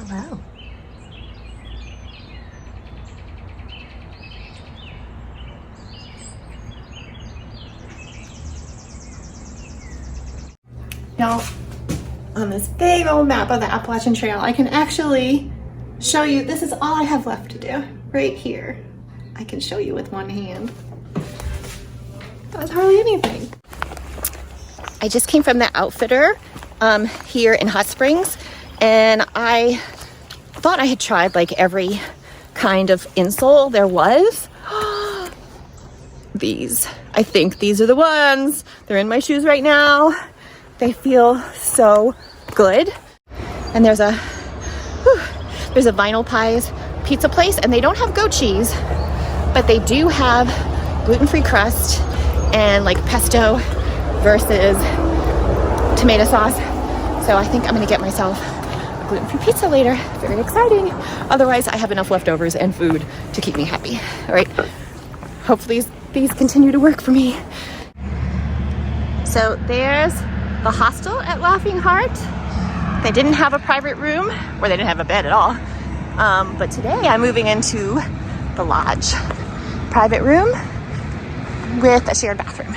Hello. Now, on this big old map of the Appalachian Trail, I can actually show you, this is all I have left to do, right here. I can show you with one hand. That's hardly anything. I just came from the Outfitter here in Hot Springs, and I thought I had tried like every kind of insole there was. These, I think these are the ones. They're in my shoes right now. They feel so good. And there's a Vinyl Pies pizza place, and they don't have goat cheese, but they do have gluten-free crust and like pesto versus tomato sauce. So I think I'm gonna get myself a gluten-free pizza later. Very exciting. Otherwise, I have enough leftovers and food to keep me happy. All right, hopefully these continue to work for me. So there's the hostel at Laughing Heart. They didn't have a private room, or they didn't have a bed at all. But today I'm moving into the lodge. Private room with a shared bathroom.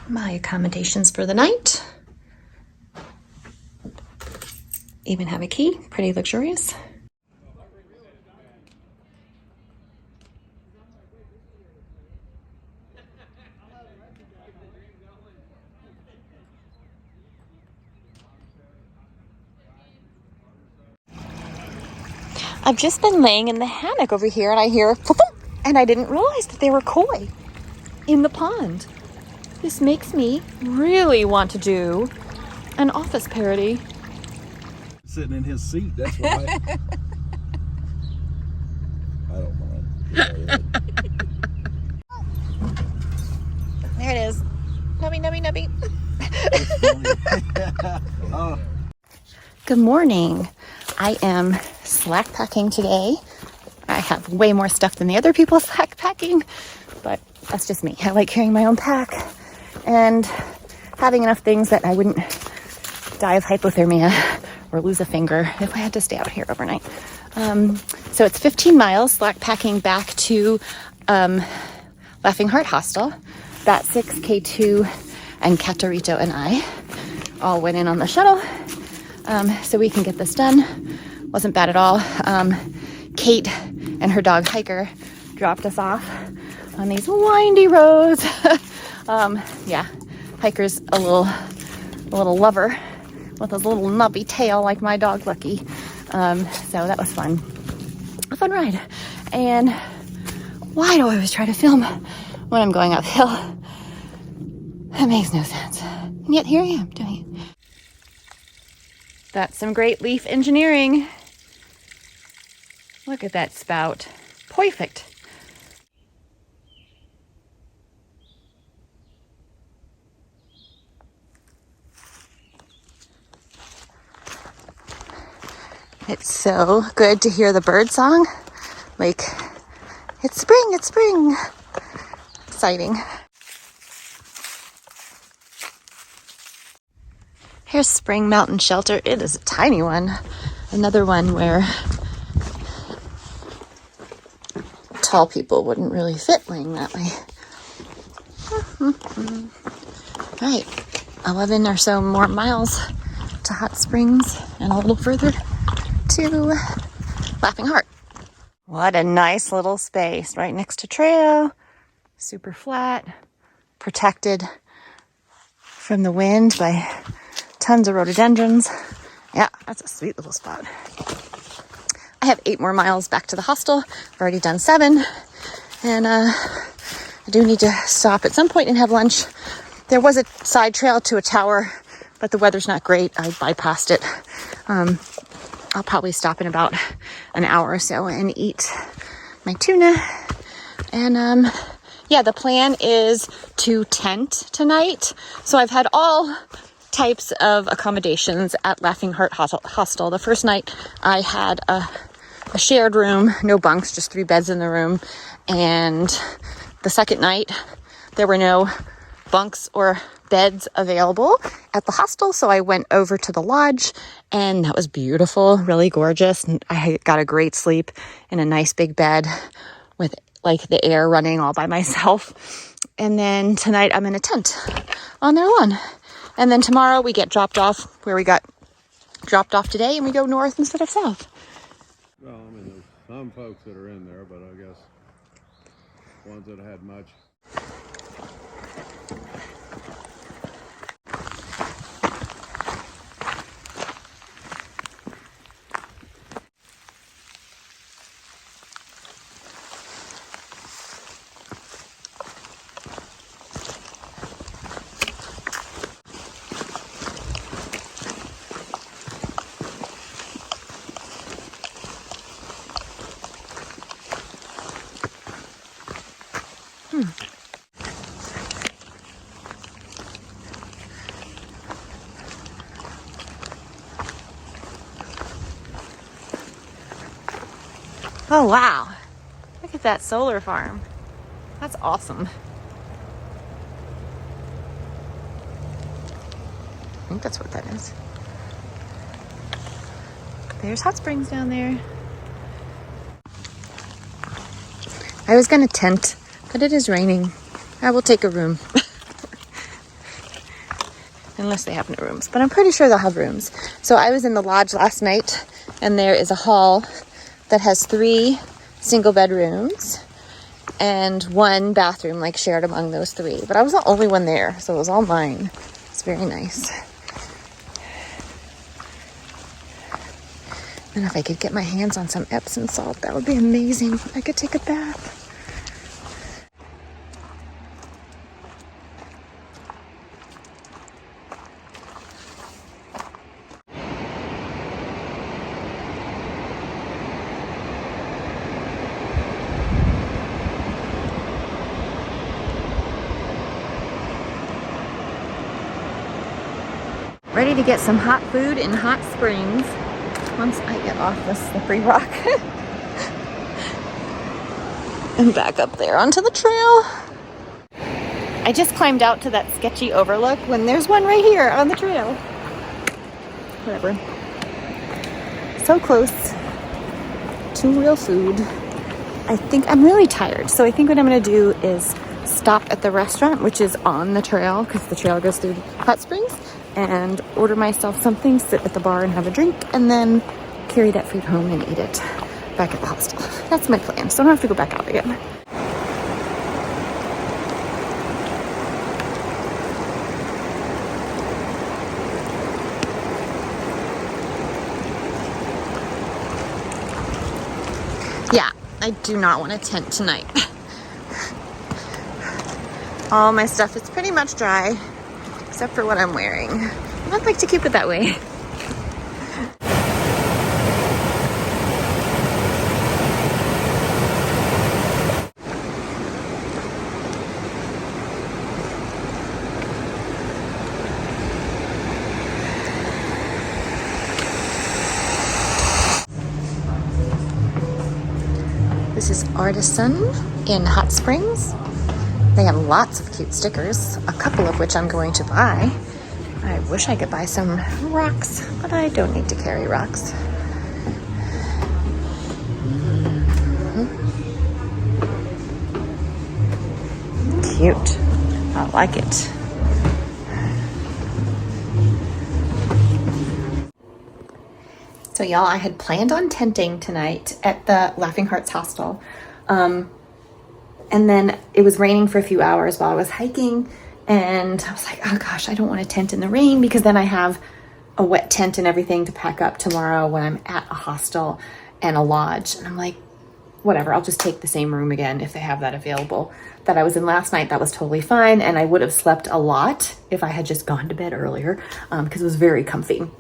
My accommodations for the night. Even have a key, pretty luxurious. I've just been laying in the hammock over here and I hear pop, pop, and I didn't realize that they were koi in the pond. This makes me really want to do an Office parody. Sitting in his seat, that's why. I don't mind. There it is. Nubby, nubby, nubby. Oh. Good morning. I am slack packing today. I have way more stuff than the other people slack packing, but that's just me. I like carrying my own pack and having enough things that I wouldn't die of hypothermia or lose a finger if I had to stay out here overnight. So it's 15 miles slack packing back to Laughing Heart Hostel. That 6K2 and Catarito and I all went in on the shuttle so we can get this done. Wasn't bad at all. Kate and her dog Hiker dropped us off on these windy roads. Yeah, Hiker's a little lover with his little nubby tail like my dog Lucky. So that was fun. A fun ride. And why do I always try to film when I'm going uphill? That makes no sense. And yet here I am doing it. That's some great leaf engineering. Look at that spout. Perfect. It's so good to hear the bird song. Like, it's spring, it's spring. Exciting. Here's Spring Mountain Shelter. It is a tiny one. Another one where tall people wouldn't really fit laying that way. All right, 11 or so more miles to Hot Springs and a little further to Laughing Heart. What a nice little space right next to trail. Super flat, protected from the wind by tons of rhododendrons. Yeah, that's a sweet little spot. I have 8 more miles back to the hostel. I've already done 7. And I do need to stop at some point and have lunch. There was a side trail to a tower, but the weather's not great. I bypassed it. I'll probably stop in about an hour or so and eat my tuna. And yeah, the plan is to tent tonight. So I've had all types of accommodations at Laughing Heart Hostel. The first night I had a shared room, no bunks, just 3 beds in the room. And the second night there were no bunks or beds available at the hostel, so I went over to the lodge, and that was beautiful, really gorgeous. And I got a great sleep in a nice big bed with like the air running all by myself. And then tonight I'm in a tent on their lawn. And then tomorrow we get dropped off where we got dropped off today, and we go north instead of south. Well, I mean, there's some folks that are in there, but I guess ones that had much. Oh wow, look at that solar farm. That's awesome. I think that's what that is. There's hot springs down there. I was gonna tent, but it is raining. I will take a room. Unless they have no rooms, but I'm pretty sure they'll have rooms. So I was in the lodge last night, and there is a hall that has 3 single bedrooms and 1 bathroom, like shared among those 3. But I was the only one there, so it was all mine. It's very nice. And if I could get my hands on some Epsom salt, that would be amazing. I could take a bath. Ready to get some hot food in hot springs once I get off the slippery rock and back up there onto the trail. I just climbed out to that sketchy overlook when there's one right here on the trail. Whatever. So close to real food. I think I'm really tired, so I think what I'm gonna do is stop at the restaurant, which is on the trail because the trail goes through hot springs, and order myself something, sit at the bar and have a drink, and then carry that food home and eat it back at the hostel. That's my plan, so I don't have to go back out again. Yeah, I do not want a tent tonight. All my stuff is pretty much dry, except for what I'm wearing. And I'd like to keep it that way. This is Artisan in Hot Springs. They have lots of cute stickers, a couple of which I'm going to buy. I wish I could buy some rocks, but I don't need to carry rocks. Cute. I like it. So y'all, I had planned on tenting tonight at the Laughing Hearts Hostel. And then it was raining for a few hours while I was hiking, and I was like, oh gosh, I don't want to tent in the rain because then I have a wet tent and everything to pack up tomorrow when I'm at a hostel and a lodge. And I'm like, whatever, I'll just take the same room again if they have that available. That I was in last night, that was totally fine, and I would have slept a lot if I had just gone to bed earlier because it was very comfy.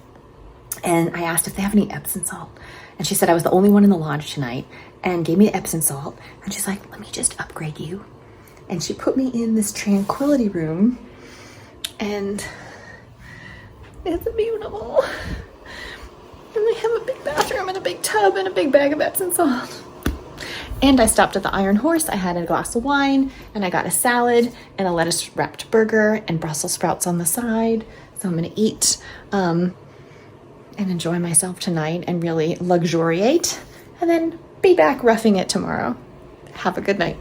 And I asked if they have any Epsom salt, and she said I was the only one in the lodge tonight and gave me Epsom salt. And she's like, let me just upgrade you. And she put me in this tranquility room, and It's beautiful. And they have a big bathroom and a big tub and a big bag of Epsom salt. And I stopped at the Iron Horse. I had a glass of wine and I got a salad and a lettuce wrapped burger and Brussels sprouts on the side. So I'm gonna eat and enjoy myself tonight and really luxuriate and then be back roughing it tomorrow. Have a good night.